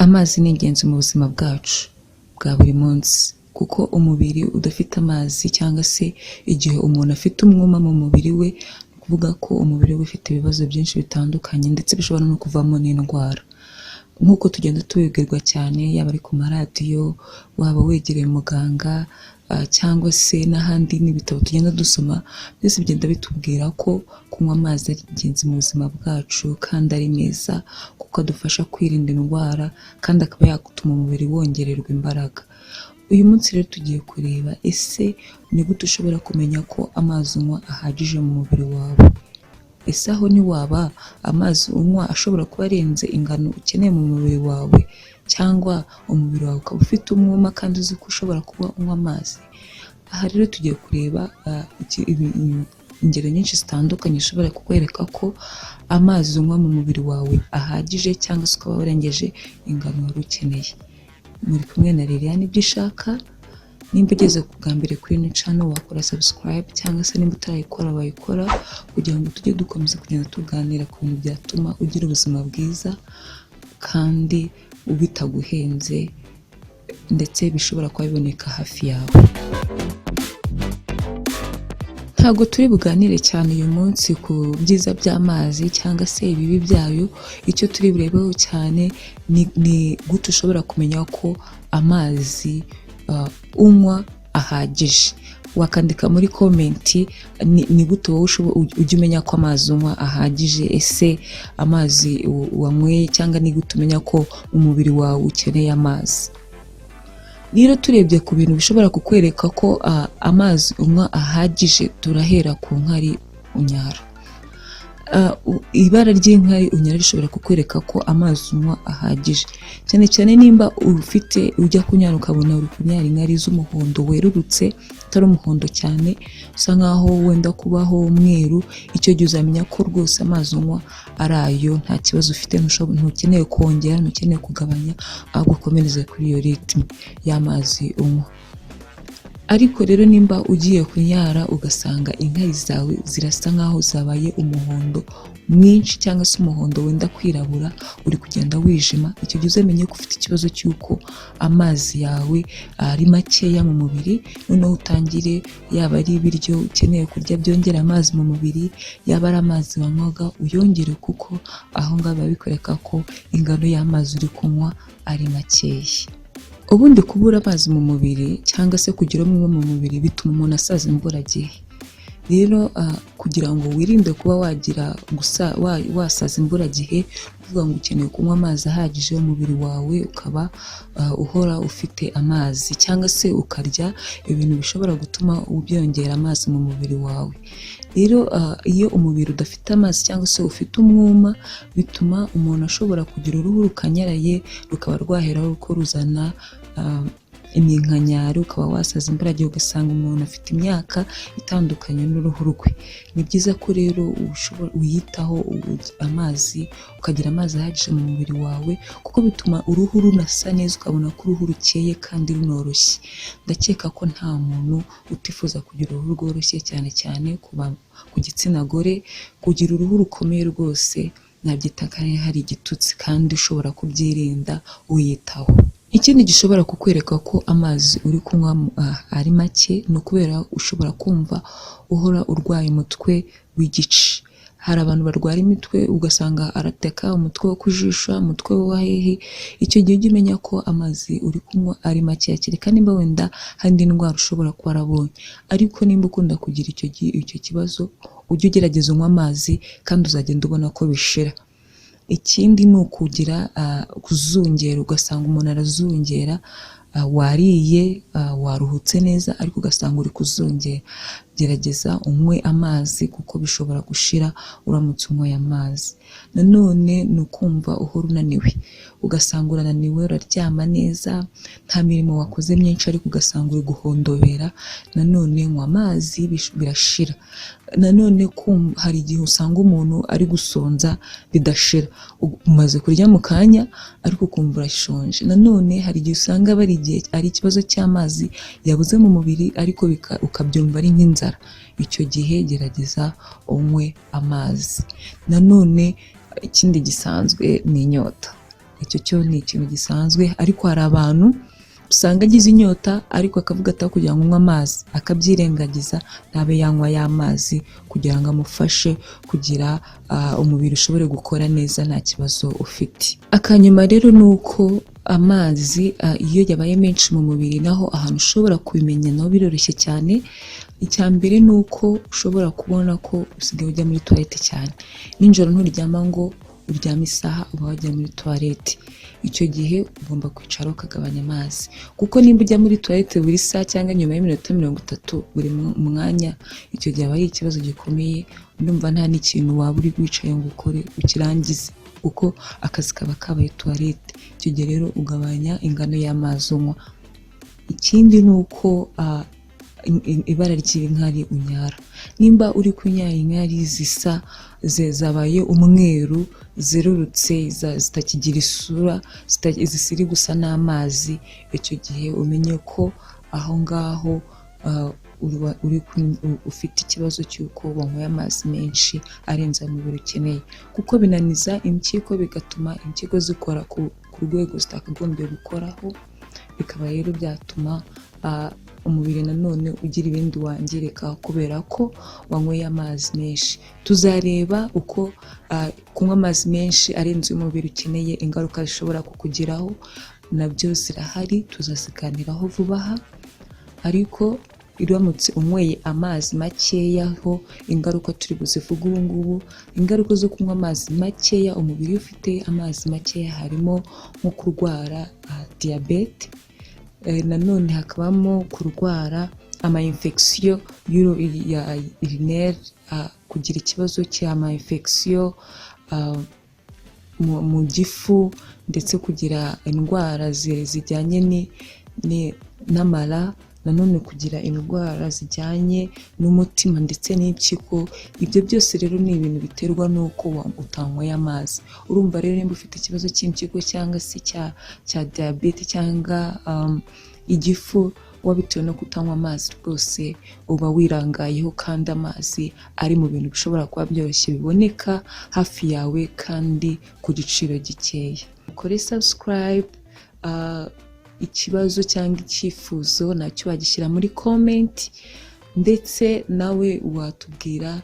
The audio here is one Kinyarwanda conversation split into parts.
Amazi ni ingenzi mu buzima bwacu bwa buri munsi, kuko umubiri udafite amazi cyangwa se igihe umuntu afite umwuma mu mubiri we, kuvuga ko umubiri we ufite ibibazo byinshi bitandukanye ndetse bishobora no kuvamo n'indwara. Nk'uko tugenda tubibwirwa cyane, yaba ari ku maradiyo, waba wegereye muganga cyangwa se n'ahandi n'ibitabo tugenda dusoma, byose bigenda bitubwira ko kunywa amazi ari ingenzi mu buzima bwacu kandi ari meza, kuko adufasha kwirinda indwara kandi akaba yatuma umubiri wongererwa imbaraga. Uyu munsi rero tugiye kureba ese ni gute ushobora kumenya ko amazi unywa ahagije mu mubiri wawe. Ese aho ntiwaba amazi unywa ashobora kuba arenze ingano ukeneye mu mubiri wawe, cyangwa umubiri wawe ukaba ufite umwuma kandi uzi ko ushobora kuba unywa amazi? Aha rero tugiye kureba ingero nyinshi zitandukanye zishobora kukwereka ko amazi unywa mu mubiri wawe ahagije cyangwa se ukaba warengeje ingano wari ukeneye. Muri kumwe na Liliane Ibyishaka. Nimba ugeze bwa mbere kuri ino channel, wakora subscribe, cyangwa se nimba utarayikora wayikora, kugira ngo tujye dukomeza kugenda tuganira ku bintu byatuma ugira ubuzima bwiza kandi bitaguhenze ndetse bishobora kuba biboneka hafi yawe. Ntabwo turi buganire cyane uyu munsi ku byiza by'amazi cyangwa se ibibi byayo. Icyo turi burebeho cyane ni gute ushobora kumenya ko amazi unywa ahagije. Wakandika muri komenti ni gute wowe ujya umenya ko amazi unywa ahagije. Ese amazi wanyweye, cyangwa ni gute umenya ko umubiri wawe ukeneye amazi? Rero turebye ku bintu bishobora kukwereka ko amazi unywa ahagije, turahera ku nkari unyara. Ibara ry'inkari unyara rishobora kukwereka ko amazi unywa ahagije, cyane cyane nimba ujya kunyara ukabona uri kunyara inkari z'umuhondo werurutse, atari umuhondo cyane, usa nkaho wenda kubaho umweru. Icyo gihe uzamenya ko rwose amazi unywa ari ayo, nta kibazo ufite, ntukeneye kongera, ntukeneye kugabanya, ahubwo ukomereze kuri iyo ritme y'amazi unywa. Ariko rero nimba ugiye kunyara ugasanga inkari zawe zirasa nkaho zabaye umuhondo mwinshi, cyangwa se umuhondo wenda kwirabura, uri kugenda wijima, icyo gihe uzamenye ko ufite ikibazo cy'uko amazi yawe ari makeya mu mubiri. Noneho utangire, yaba ari ibiryo ukeneye kurya byongera amazi mu mubiri, yaba ari amazi wanywaga uyongere, kuko aho ngaho biba bikwereka ko ingano y'amazi uri kunywa ari makeya. Ubundi kubura amazi mu mubiri cyangwa se kugira umwuma mu mubiri bituma umuntu asaza imburagihe. Rero kugira ngo wirinde kuba wasaza imburagihe, uvuga ngo ukeneye kunywa amazi ahagije, umubiri wawe ukaba uhora ufite amazi, cyangwa se ukarya ibintu bishobora gutuma byongera amazi mu mubiri wawe. Rero iyo umubiri udafite amazi cyangwa se ufite umwuma, bituma umuntu ashobora kugira uruhu rukanyaraye, rukaba rwaheraho ko ruzana iminkanyari, ukaba wasaza imburagihe, ugasanga umuntu afite imyaka itandukanye n'uruhu rwe. Ni byiza ko rero uyitaho amazi, ukagira amazi ahagije mu mubiri wawe, kuko bituma uruhu runasa neza, ukabona ko uruhu rukeye kandi runoroshye. Ndakeka ko nta muntu utifuza kugira uruhu rworoshye, cyane cyane ku gitsina gore. Kugira uruhu rukomeye rwose nabyita ko hari igitutsi, kandi ushobora kubyirinda uyitaho. Ikindi gishobora kukwereka ko amazi uri kunywa ari make, ni ukubera ushobora kumva uhora urwaye umutwe w'igice. Hari abantu barwara imitwe, ugasanga arateka umutwe wo kujisha, umutwe w'ahehe. Icyo gihe ujya umenya ko amazi uri kunywa ari make, kereka nimba wenda hari indi ndwara ushobora kuba warabonye. Ariko nimba ukunda kugira icyo kibazo, ujye ugerageza unywa amazi kandi uzagenda ubona ko bishira. Ikindi ni ukugira kuzungera, ugasanga umuntu arazungera, wariye waruhutse neza ariko ugasanga uri kuzungera. Gerageza unywe amazi, kuko bishobora gushira uramutse unyweye amazi. Nanone ni ukumva uhora unaniwe, ugasanga urananiwe, uraryama neza, nta mirimo wakoze myinshi, ariko ugasanga uri guhondobera. Nanone nywa amazi, birashira. Nanone hari igihe usanga umuntu ari gusonza bidashira, umaze kurya mu kanya ariko ukumva urashonje. Nanone hari igihe usanga ari ikibazo cy'amazi yabuze mu mubiri, ariko ukabyumva ari nk'inzara. Icyo gihe gerageza unywe amazi. Nanone ikindi gisanzwe ni inyota. icyo cyo ni ikintu gisanzwe. Ariko hari abantu usanga agize inyota ariko akavuga ati kugira ngo unywe amazi, akabyirengagiza ntabe yanywa y'amazi kugira ngo amufashe kugira umubiri ushobore gukora neza nta kibazo ufite. Akanyuma rero ni uko amazi iyo yabaye menshi mu mubiri naho ahantu ushobora kubimenya naho biroroshye cyane. Icya mbere ni uko ushobora kubona ko usigaye ujya muri toilette cyane. Nijoro nturyama ngo uryama isaha uba wajya muri toilette. Icyo gihe ugomba kwicara ukagabanya amazi, kuko nimba ujya muri toilette buri saa cyangwa nyuma y'iminota 30 buri mwanya, icyo gihe aba ari ikibazo gikomeye. Ndumva nta n'ikintu waba uri wicaye ngo ukore ukirangize, kuko akazi kaba kabaye toilette. Icyo gihe rero ugabanya ingano y'amazi unywa. Ikindi ni uko ibara ry'inkari unyara, nimba uri kunyara inkari zisa zabaye umweru zerurutse zitakigira isura zisiri gusa n'amazi, icyo gihe umenye ko aho ngaho ufite ikibazo cy'uko wanyweye amazi menshi arenze umubiri ukeneye, kuko binaniza impyiko bigatuma impyiko zikora ku rwego zitakagombye gukoraho, bikaba rero byatuma umubiri nanone ugira ibindi wangirika kubera ko wanyweye amazi menshi. Tuzareba uko kunywa amazi menshi arenze umubiri ukeneye ingaruka zishobora kukugiraho, nabyo zirahari tuzaziganiraho vuba aha. Ariko iramutse unyweye amazi makeya ho ingaruka turi buzivuga ubu ngubu. Ingaruka zo kunywa amazi makeya, umubiri ufite amazi makeya harimo nko kurwara diyabete, nanone hakabamo kurwara ama-infection urinaire, kugira ikibazo cy'ama-infection mu gifu, ndetse kugira indwara zijyanye n'amara, nanone kugira indwara zijyanye n'umutima ndetse n'impyiko. Ibyo byose rero ni ibintu biterwa n'uko utanyweye amazi. Urumva rero nimba ufite ikibazo cy'impyiko cyangwa se cya diyabete cyangwa igifu wabitewe no kutanywa amazi, rwose uba wirangayeho, kandi amazi ari mu bintu bishobora kuba byoroshye biboneka hafi yawe kandi ku giciro gikeya. Ukore subscribe. Ikibazo cyangwa icyifuzo nacyo wagishyira muri comment, ndetse nawe watubwira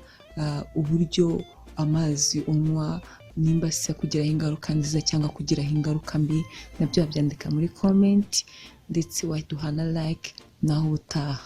uburyo amazi unywa nimba se kugiraho ingaruka nziza cyangwa kugiraho ingaruka mbi, nabyo wabyandika muri comment, ndetse waduha na like naho utaha.